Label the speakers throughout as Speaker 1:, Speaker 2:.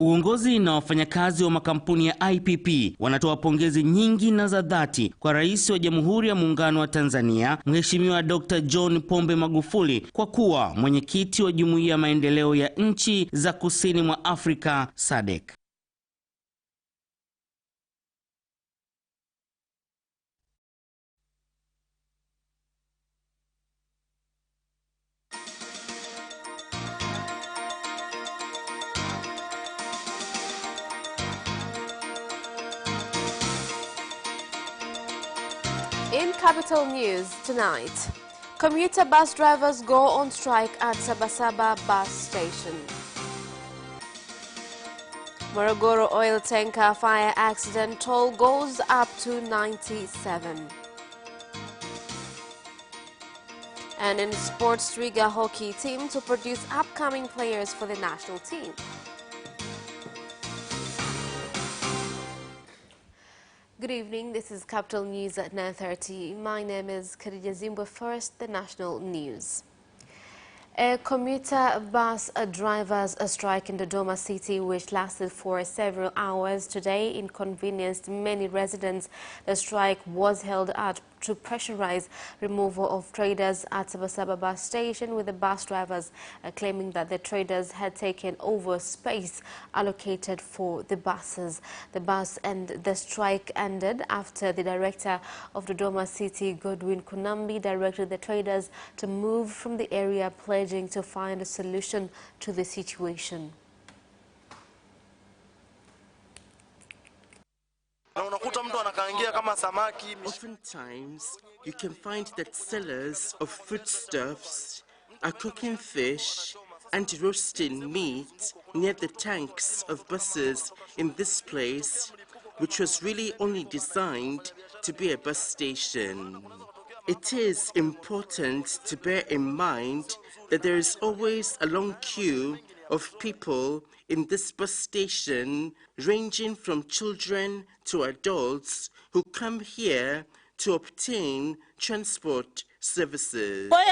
Speaker 1: Uongozi na wafanyakazi wa makampuni ya IPP wanatoa pongezi nyingi na za dhati kwa Rais wa Jamhuri ya Muungano wa Tanzania, Mheshimiwa Dr. John Pombe Magufuli kwa kuwa mwenyekiti wa Jumuiya ya Maendeleo ya Nchi za Kusini mwa Afrika SADC.
Speaker 2: In Capital News tonight, commuter bus drivers go on strike at Sabasaba bus station. Morogoro oil tanker fire accident toll goes up to 97. And in sports, Riga hockey team to produce upcoming players for the national team. Good evening, this is Capital News at 9:30. My name is Khadija Zimba. First, the national news. A commuter bus drivers strike in Dodoma City, which lasted for several hours today, inconvenienced many residents. The strike was held at to pressurize removal of traders at Sabasaba bus station, with the bus drivers claiming that the traders had taken over space allocated for the buses. The bus and the strike ended after the director of Dodoma City, Godwin Kunambi, directed the traders to move from the area, pledging to find a solution to the situation.
Speaker 3: Oftentimes, you can find that sellers of foodstuffs are cooking fish and roasting meat near the tanks of buses in this place, which was really only designed to be a bus station. It is important to bear in mind that there is always a long queue of people in this bus station, ranging from children to adults, who come here to obtain transport services. I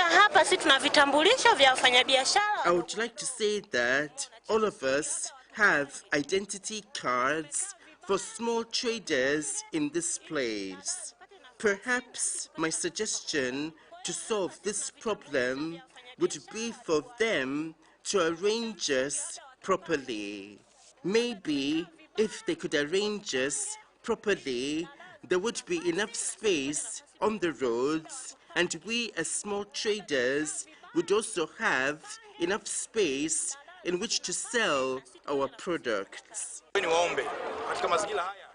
Speaker 3: would like to say that all of us have identity cards for small traders in this place. Perhaps my suggestion to solve this problem would be for them to arrange us properly. Maybe if they could arrange us properly, there would be enough space on the roads, and we as small traders would also have enough space in which to sell our products.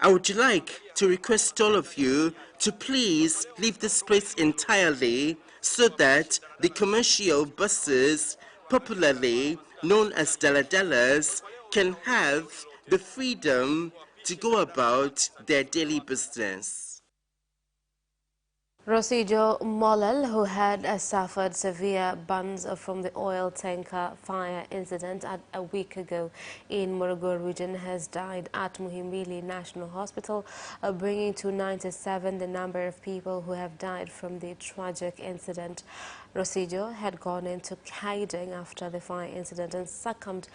Speaker 3: I would like to request all of you to please leave this place entirely, so that the commercial buses, popularly known as daladalas, can have the freedom to go about their daily business.
Speaker 2: Rosijo Molel, who had suffered severe burns from the oil tanker fire incident a week ago in Morogoro region, has died at Muhimbili National Hospital, bringing to 97 the number of people who have died from the tragic incident. Rosijo had gone into hiding after the fire incident and succumbed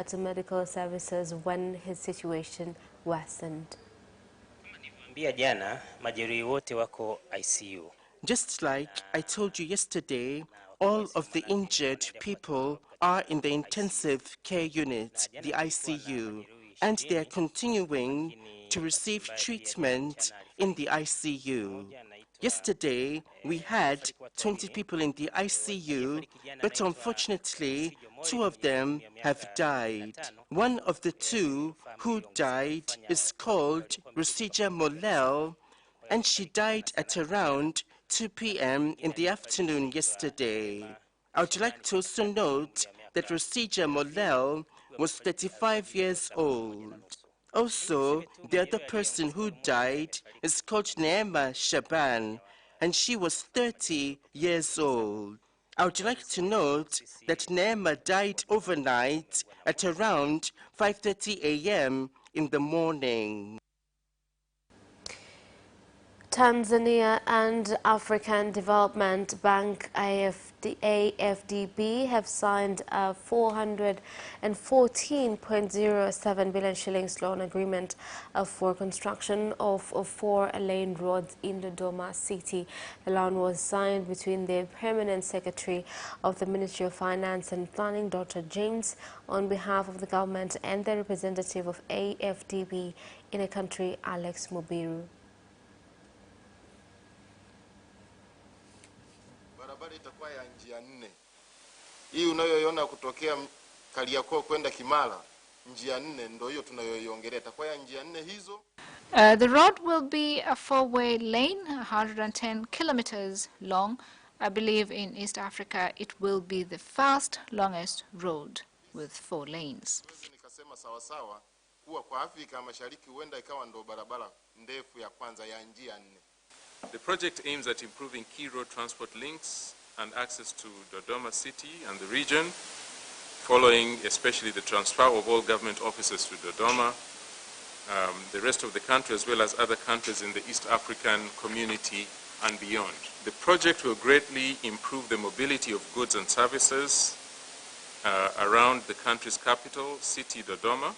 Speaker 2: to medical services when his situation worsened.
Speaker 3: Just like I told you yesterday, all of the injured people are in the intensive care unit, the ICU, and they are continuing to receive treatment in the ICU. Yesterday, we had 20 people in the ICU, but unfortunately, 2 of them have died. One of the 2 who died is called Rosija Molel, and she died at around 2 p.m. in the afternoon yesterday. I would like to also note that Rosija Molel was 35 years old. Also, the other person who died is called Neema Shaban, and she was 30 years old. I would like to note that Neema died overnight at around 5:30 a.m. in the morning.
Speaker 2: Tanzania and African Development Bank AFD AFDB have signed a 414.07 billion shillings loan agreement for construction of 4-lane roads in Dodoma City. The loan was signed between the Permanent Secretary of the Ministry of Finance and Planning, Dr. James, on behalf of the government, and the representative of AFDB in the country, Alex Mubiru.
Speaker 4: Barabara itakuwa ya njia 4. Hii unayoiona kutokea Kariakoo kwenda Kimara, njia 4 ndio hiyo tunayoiongelea. Itakuwa ya njia 4 hizo.
Speaker 5: The road will be a 4-way lane, 110 kilometers long. I believe in East Africa it will be the first longest road with 4 lanes.
Speaker 4: Nikasema sawa sawa kuwa kwa Afrika Mashariki huenda ikawa ndo barabara ndefu ya kwanza ya njia 4.
Speaker 6: The project aims at improving key road transport links and access to Dodoma City and the region, following especially the transfer of all government offices to Dodoma, the rest of the country as well as other countries in the East African community and beyond. The project will greatly improve the mobility of goods and services around the country's capital, city Dodoma.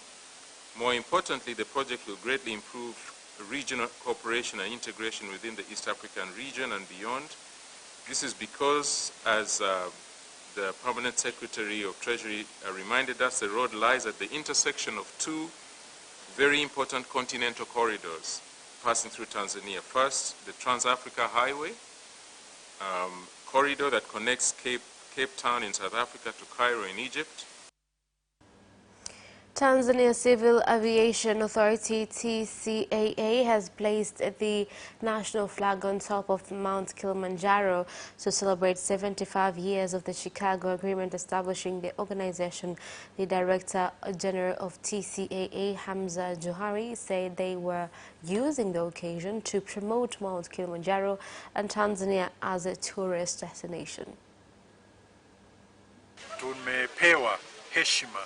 Speaker 6: More importantly, the project will greatly improve regional cooperation and integration within the East African region and beyond. This is because, as the Permanent Secretary of Treasury reminded us, the road lies at the intersection of 2 very important continental corridors passing through Tanzania. First, the Trans-Africa Highway corridor that connects Cape Town in South Africa to Cairo in Egypt.
Speaker 2: Tanzania Civil Aviation Authority (TCAA) has placed the national flag on top of Mount Kilimanjaro to celebrate 75 years of the Chicago Agreement establishing the organization. The Director General of TCAA, Hamza Johari, said they were using the occasion to promote Mount Kilimanjaro and Tanzania as a tourist destination.
Speaker 7: Tumepewa heshima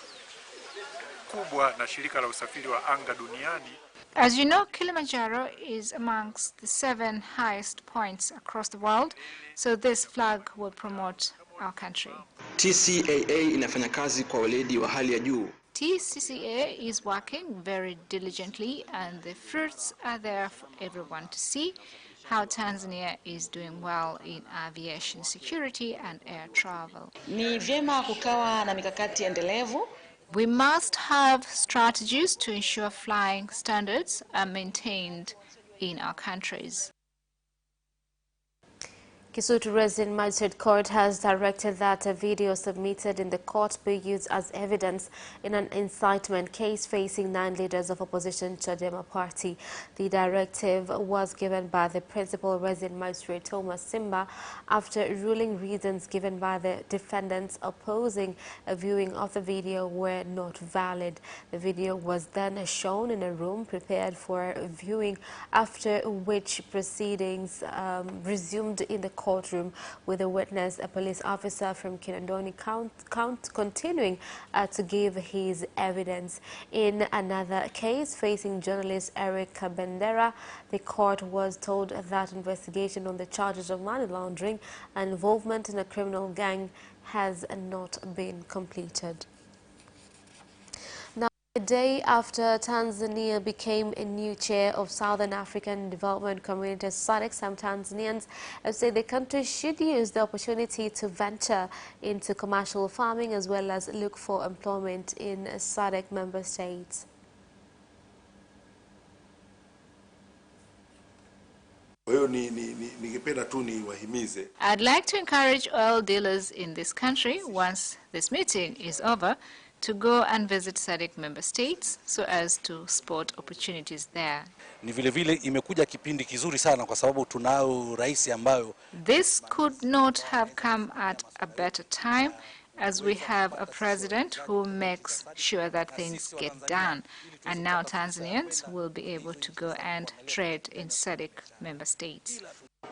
Speaker 7: kubwa na shirika la usafiri wa anga duniani.
Speaker 5: As you know, Kilimanjaro is amongst the 7 highest points across the world, so this flag will promote our country.
Speaker 8: TCAA inafanya kazi kwa weledi wa hali ya juu.
Speaker 5: TCCA is working very diligently, and the fruits are there for everyone to see how Tanzania is doing well in aviation security and air travel.
Speaker 9: Ni vyema kukawa na mikakati endelevu.
Speaker 5: We must have strategies to ensure flying standards are maintained in our countries.
Speaker 2: Kisutu Resident Magistrate Court has directed that a video submitted in the court be used as evidence in an incitement case facing 9 leaders of opposition Chadema party. The directive was given by the Principal Resident Magistrate Thomas Simba after ruling reasons given by the defendants opposing a viewing of the video were not valid. The video was then shown in a room prepared for viewing, after which proceedings resumed in the courtroom with a witness, a police officer from Kinondoni continuing to give his evidence. In another case facing journalist Eric Kabendera, the court was told that investigation on the charges of money laundering and involvement in a criminal gang has not been completed. A day after Tanzania became a new chair of Southern African Development Community SADC, some Tanzanians have said the country should use the opportunity to venture into commercial farming as well as look for employment in SADC member states.
Speaker 5: I'd like to encourage oil dealers in this country, once this meeting is over, to go and visit SADC member states so as to spot opportunities there.
Speaker 10: Ni vile vile imekuja kipindi kizuri sana kwa sababu tunao rais ambayo.
Speaker 5: This could not have come at a better time, as we have a president who makes sure that things get done, and now Tanzanians will be able to go and trade in SADC member states.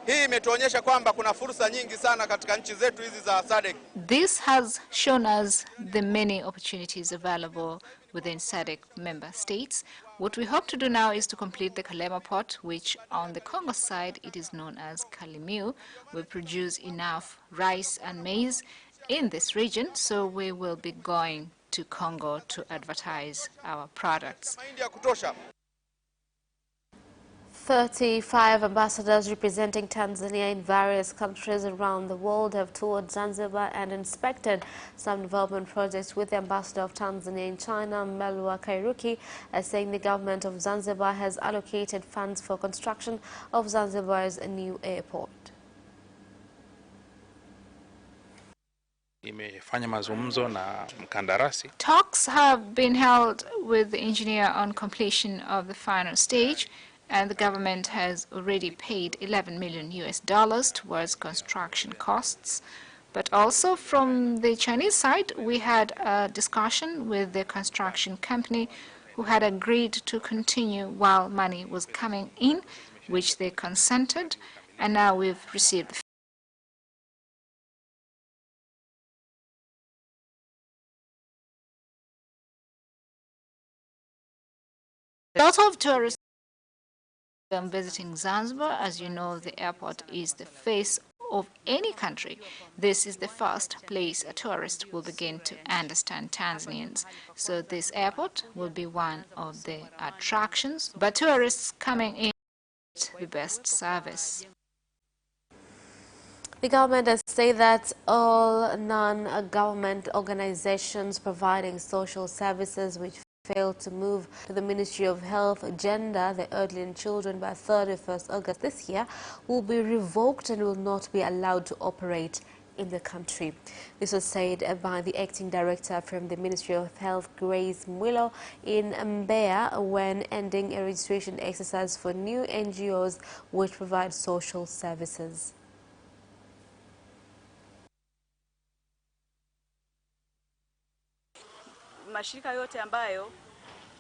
Speaker 11: Hii imetuonyesha kwamba kuna fursa nyingi sana katika nchi zetu hizi za SADC.
Speaker 5: This has shown us the many opportunities available within SADC member states. What we hope to do now is to complete the Kalema port, which on the Congo side it is known as Kalimiu. We produce enough rice and maize in this region, so we will be going to Congo to advertise our products.
Speaker 2: 35 ambassadors representing Tanzania in various countries around the world have toured Zanzibar and inspected some development projects, with the ambassador of Tanzania in China, Melwa Kairuki, saying the government of Zanzibar has allocated funds for construction of Zanzibar's new airport.
Speaker 12: Imefanya mazungumzo na mkandarasi.
Speaker 5: Talks have been held with the engineer on completion of the final stage, and the government has already paid $11 million towards construction costs. But also from the Chinese side, we had a discussion with the construction company who had agreed to continue while money was coming in, which they consented, and now we've received the a lot of tourists visiting Zanzibar. As you know, the airport is the face of any country. This is the first place a tourist will begin to understand Tanzanians. So this airport will be one of the attractions, but tourists coming in get the best service.
Speaker 2: The government has said that all non-government organizations providing social services which failed to move to the Ministry of Health, Gender, the Elderly and Children by 31st August this year will be revoked and will not be allowed to operate in the country. This was said by the acting director from the Ministry of Health, Grace Mwilo, in Mbeya when ending a registration exercise for new NGOs which provide social services.
Speaker 13: Mashirika yote ambayo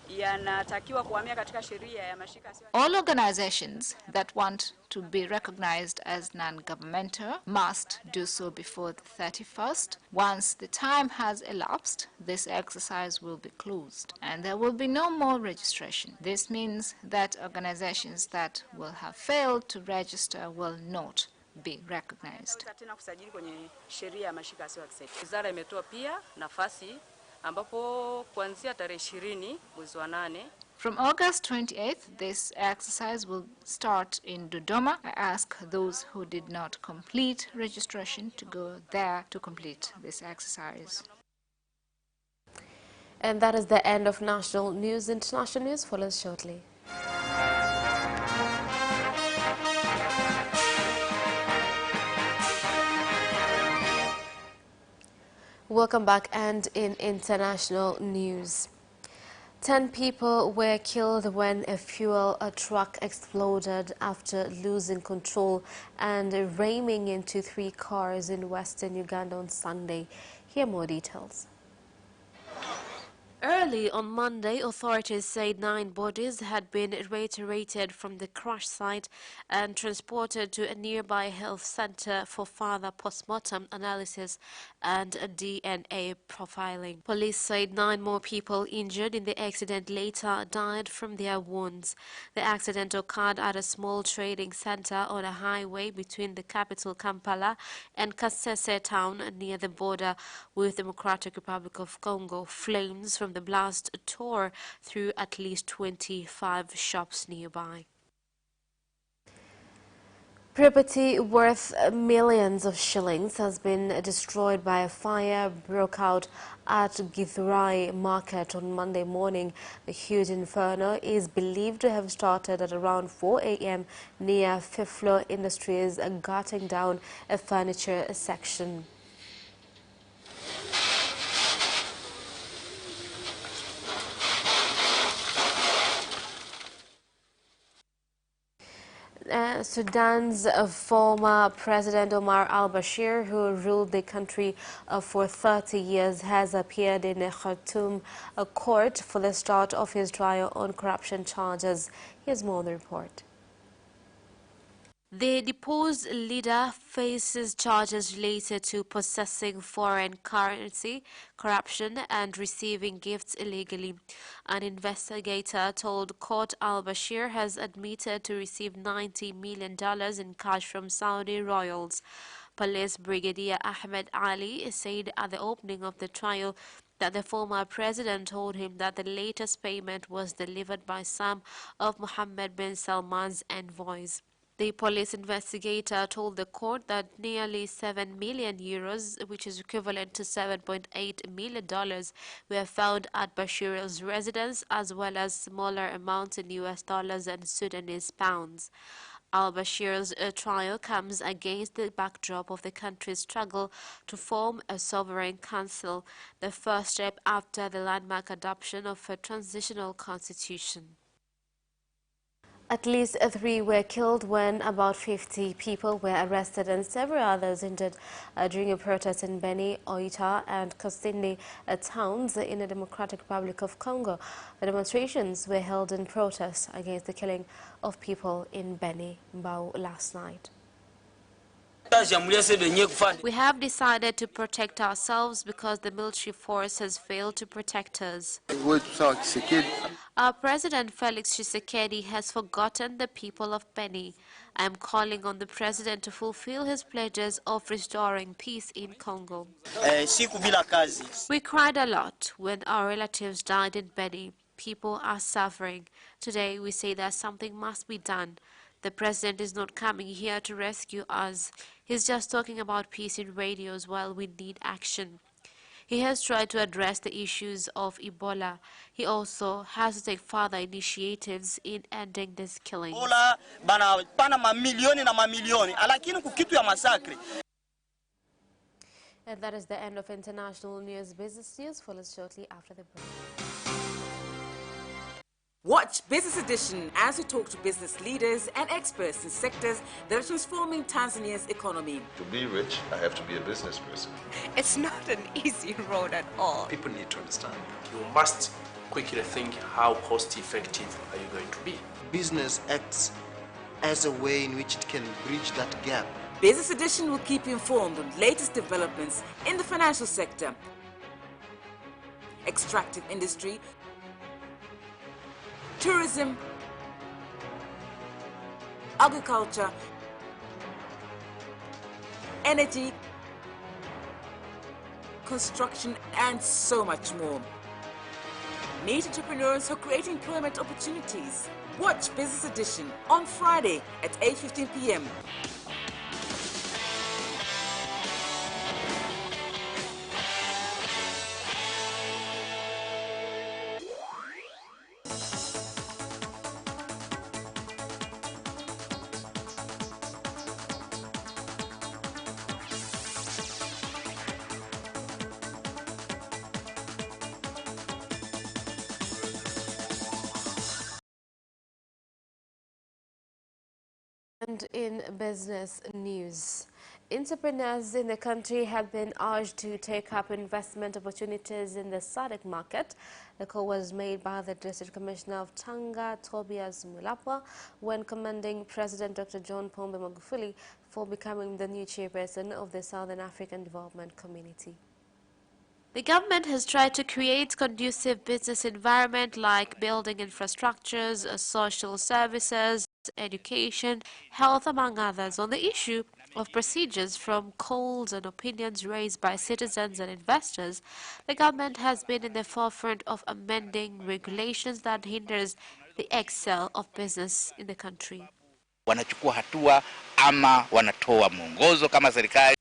Speaker 13: yanatakiwa kuhamia katika sheria ya mashirika.
Speaker 5: All organizations that want to be recognized as non-governmental must do so before the 31st. Once the time has elapsed, this exercise will be closed and there will be no more registration. This means that organizations that will have failed to register will not be recognized.
Speaker 13: Tena kusajili kwenye sheria ya mashirika yasiyo ya kiserikali. Wizara imetoa pia nafasi ambapo kuanzia tarehe 20 mwezi wa 8.
Speaker 5: From August 28th, this exercise will start in Dodoma. I ask those who did not complete registration to go there to complete this exercise.
Speaker 2: And that is the end of national news. International news follows shortly. Welcome back, and in international news. 10 people were killed when a fuel truck exploded after losing control and ramming into 3 cars in western Uganda on Sunday. Here are more details. Early on Monday, authorities said 9 bodies had been repatriated from the crash site and transported to a nearby health center for further postmortem analysis and DNA profiling. Police said 9 more people injured in the accident later died from their wounds. The accident occurred at a small trading center on a highway between the capital Kampala and Kasese town near the border with the Democratic Republic of Congo. Flames from the blast tore through at least 25 shops nearby. Property worth millions of shillings has been destroyed by a fire broke out at Githurai market on Monday morning. The huge inferno is believed to have started at around 4 a.m. near Fifth Floor Industries, gutting down a furniture section. Sudan's former President Omar al-Bashir, who ruled the country for 30 years, has appeared in a Khartoum court for the start of his trial on corruption charges. Here's more on the report. The deposed leader faces charges related to possessing foreign currency, corruption, and receiving gifts illegally. An investigator told court al-Bashir has admitted to receive $90 million in cash from Saudi royals. Police Brigadier Ahmed Ali said at the opening of the trial that the former president told him that the latest payment was delivered by some of Mohammed bin Salman's envoys. The police investigator told the court that nearly 7 million euros, which is equivalent to $7.8 million, were found at Bashir's residence, as well as smaller amounts in US dollars and Sudanese pounds. Al-Bashir's trial comes against the backdrop of the country's struggle to form a sovereign council, the first step after the landmark adoption of a transitional constitution. At least 3 were killed when about 50 people were arrested and several others injured during a protest in Beni, Oita and Kasindi towns in the Democratic Republic of Congo. The demonstrations were held in protest against the killing of people in Beni, Mbau last night. We have decided to protect ourselves because the military force has failed to protect us. Our President Felix Tshisekedi has forgotten the people of Beni. I am calling on the President to fulfill his pledges of restoring peace in Congo. We cried a lot when our relatives died in Beni. People are suffering. Today we say that something must be done. The President is not coming here to rescue us. He's just talking about peace in radios while we need action. He has tried to address the issues of Ebola. He also has to take further initiatives in ending this killing. And that is the end of international news. Business news follows shortly after the break.
Speaker 14: Watch Business Edition as we talk to business leaders and experts in sectors that are transforming Tanzania's economy.
Speaker 15: To be rich, I have to be a business person.
Speaker 16: It's not an easy road at all.
Speaker 17: People need to understand. You must quickly think, how cost effective are you going to be?
Speaker 18: Business acts as a way in which it can bridge that gap.
Speaker 14: Business Edition will keep you informed on latest developments in the financial sector, extractive industry, tourism, agriculture, energy, construction, and so much more. Meet entrepreneurs who create employment opportunities. Watch Business Edition on Friday at 8:15 p.m.
Speaker 2: And in business news, entrepreneurs in the country have been urged to take up investment opportunities in the SADC market. The call was made by the District Commissioner of Tanga, Tobias Mulapwa, when commending President Dr. John Pombe Magufuli for becoming the new chairperson of the Southern African Development Community. The government has tried to create conducive business environment like building infrastructures, social services, education, health, among others. On the issue of procedures from calls and opinions raised by citizens and investors, the government has been in the forefront of amending regulations that hinders the excel of business in the country.
Speaker 19: Wanachukua hatua ama wanatoa mwongozo kama serikali.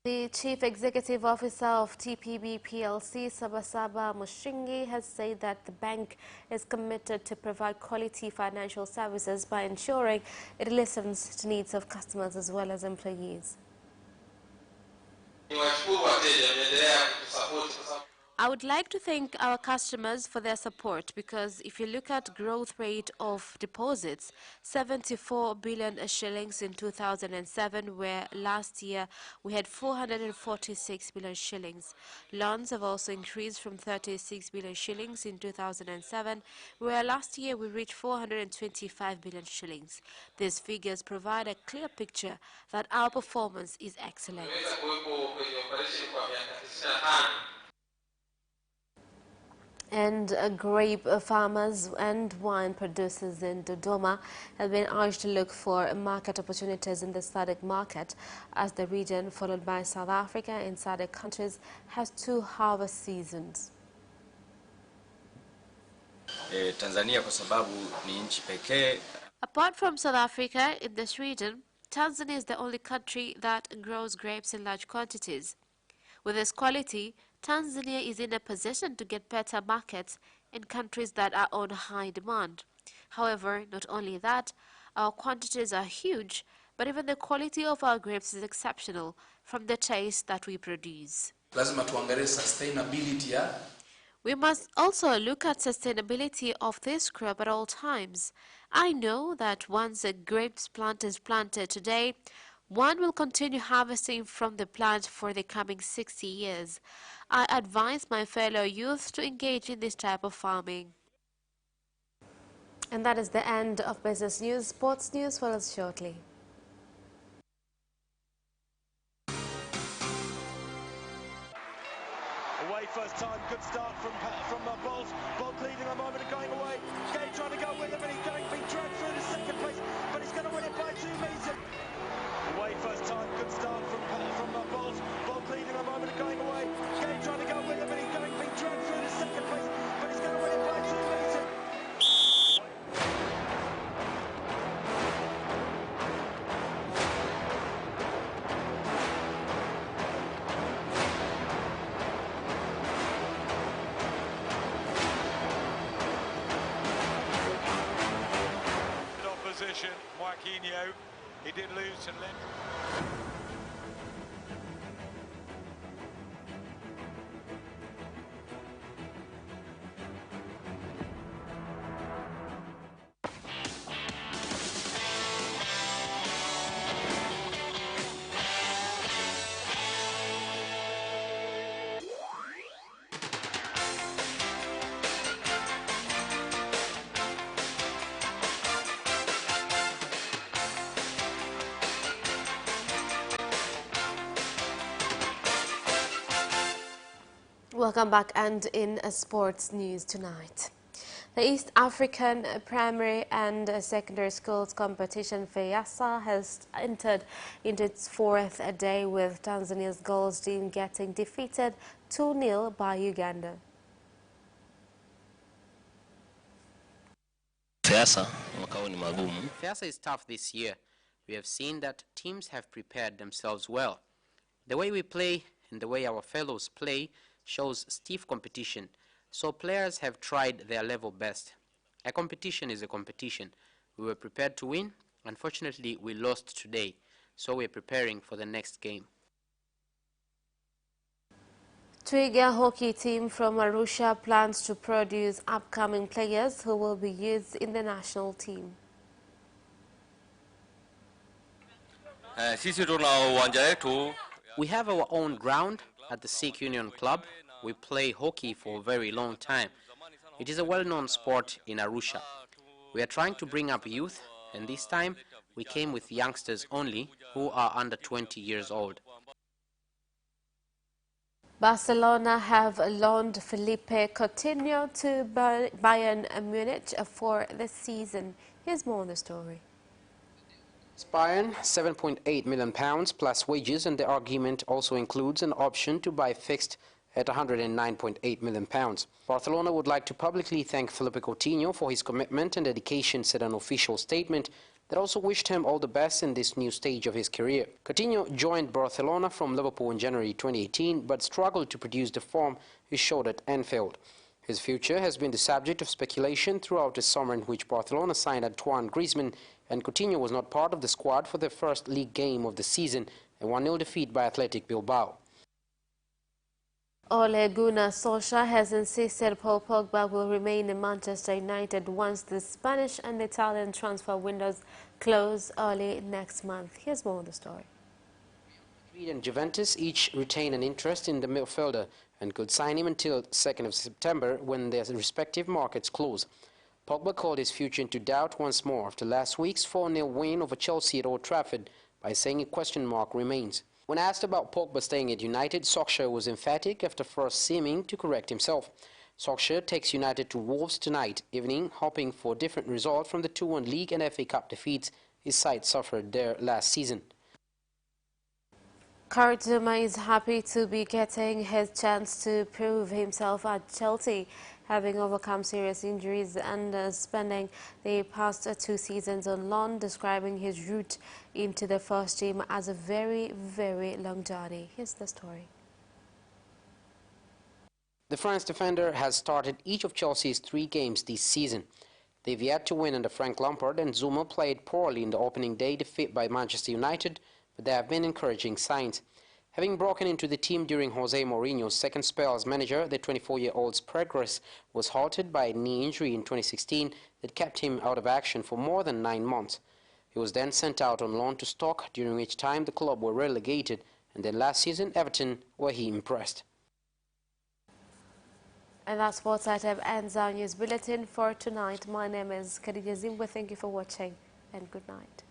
Speaker 2: The Chief Executive Officer of TPB PLC, Sabasaba Mushingi, has said that the bank is committed to provide quality financial services by ensuring it listens to needs of customers as well as employees. I would like to thank our customers for their support, because if you look at growth rate of deposits, 74 billion shillings in 2007, where last year we had 446 billion shillings. Loans have also increased from 36 billion shillings in 2007, where last year we reached 425 billion shillings. These figures provide a clear picture that our performance is excellent. And grape farmers and wine producers in Dodoma have been urged to look for market opportunities in the SADC market, as the region, followed by South Africa and SADC countries, has 2 harvest seasons.
Speaker 20: Tanzania kwa sababu ni nchi pekee.
Speaker 2: Apart from South Africa, in this region, Tanzania is the only country that grows grapes in large quantities. With this quality, Tanzania is in a position to get better markets in countries that are on high demand. However, not only that, our quantities are huge, but even the quality of our grapes is exceptional from the taste that we produce.
Speaker 20: Lazima tuangalie sustainability ya.
Speaker 2: We must also look at sustainability of this crop at all times. I know that once a grapes plant is planted today, one will continue harvesting from the plant for the coming 60 years. I advise my fellow youth to engage in this type of farming. And that is the end of business news. Sports news follows shortly.
Speaker 21: Away first time, good start from Bolt. Bolt leading a moment and going away. Gay trying to go with him, and he's being dragged through to second place, but he's going to win it by 2 meters. Away first time, good start from Bolt. Bolt leading a moment and going away. Gay trying to go with him, and he's being dragged through to second place, but he's going to win it by 2 meters. Opposition, Joaquinho, he did lose to Lent.
Speaker 2: Welcome back, and in sports news tonight. The East African Primary and Secondary Schools Competition FEASA has entered into its 4th day, with Tanzania's girls team getting defeated 2-0 by Uganda.
Speaker 22: FEASA
Speaker 23: is tough this year. We have seen that teams have prepared themselves well. The way we play and the way our fellows play shows stiff competition, so players have tried their level best. A competition is a competition. We were prepared to win. Unfortunately, we lost today, so we're preparing for the next game.
Speaker 2: Twiga hockey team from Arusha plans to produce upcoming players who will be used in the national team.
Speaker 23: We have our own ground at the Sikh Union Club. We play hockey for a very long time. It is a well-known sport in Arusha. We are trying to bring up youth, and this time we came with youngsters only who are under 20 years old.
Speaker 2: Barcelona have loaned Felipe Coutinho to Bayern Munich for this season. Here's more on the story.
Speaker 23: Bayern, £7.8 million plus wages, and the argument also includes an option to buy fixed at £109.8 million. Barcelona would like to publicly thank Felipe Coutinho for his commitment and dedication, said an official statement that also wished him all the best in this new stage of his career. Coutinho joined Barcelona from Liverpool in January 2018, but struggled to produce the form he showed at Anfield. His future has been the subject of speculation throughout the summer, in which Barcelona signed Antoine Griezmann, and Coutinho was not part of the squad for the first league game of the season, a 1-0 defeat by Athletic Bilbao.
Speaker 2: Ole Gunnar Solskjaer has insisted Paul Pogba will remain in Manchester United once the Spanish and Italian transfer windows close early next month. Here's more on the story.
Speaker 23: Madrid and Juventus each retain an interest in the midfielder and could sign him until 2nd of September when their respective markets close. Pogba called his future into doubt once more after last week's 4-0 win over Chelsea at Old Trafford by saying a question mark remains. When asked about Pogba staying at United, Solskjaer was emphatic after first seeming to correct himself. Solskjaer takes United to Wolves tonight evening, hoping for a different result from the 2-1 League and FA Cup defeats his side suffered there last season.
Speaker 2: Karim Benzema is happy to be getting his chance to prove himself at Chelsea, having overcome serious injuries and spending the past 2 seasons on loan, describing his route into the first team as a very, very long journey. Here's the story.
Speaker 23: The France defender has started each of Chelsea's 3 games this season. They've yet to win under Frank Lampard, and Zuma played poorly in the opening day defeat by Manchester United, but there have been encouraging signs. Having broken into the team during Jose Mourinho's second spell as manager, the 24-year-old's progress was halted by a knee injury in 2016 that kept him out of action for more than 9 months. He was then sent out on loan to Stoke, during which time the club were relegated, and then last season Everton, where he impressed.
Speaker 2: And that sports item ends our news bulletin for tonight. My name is Khadija Zimbwe. Thank you for watching and good night.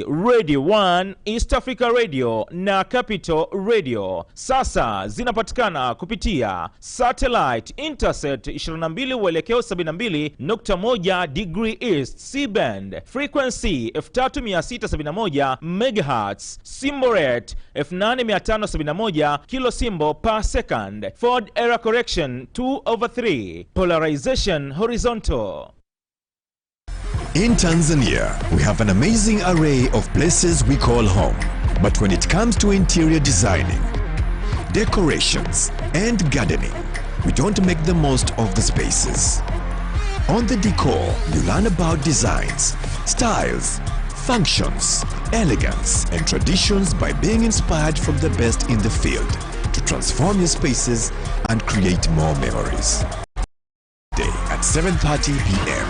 Speaker 1: Radio 1, East Africa Radio na Capital Radio sasa zinapatikana kupitia satellite Interset 22 uelekeo 72.1 degree east C-band, frequency 3671 MHz, symbol rate 8571 kilosymbol per second, forward error correction 2/3, polarization horizontal.
Speaker 3: In Tanzania, we have an amazing array of places we call home. But when it comes to interior designing, decorations, and gardening, we don't make the most of the spaces. On The Decor, you learn about designs, styles, functions, elegance, and traditions by being inspired from the best in the field to transform your spaces and create more memories. Day at 7:30 p.m.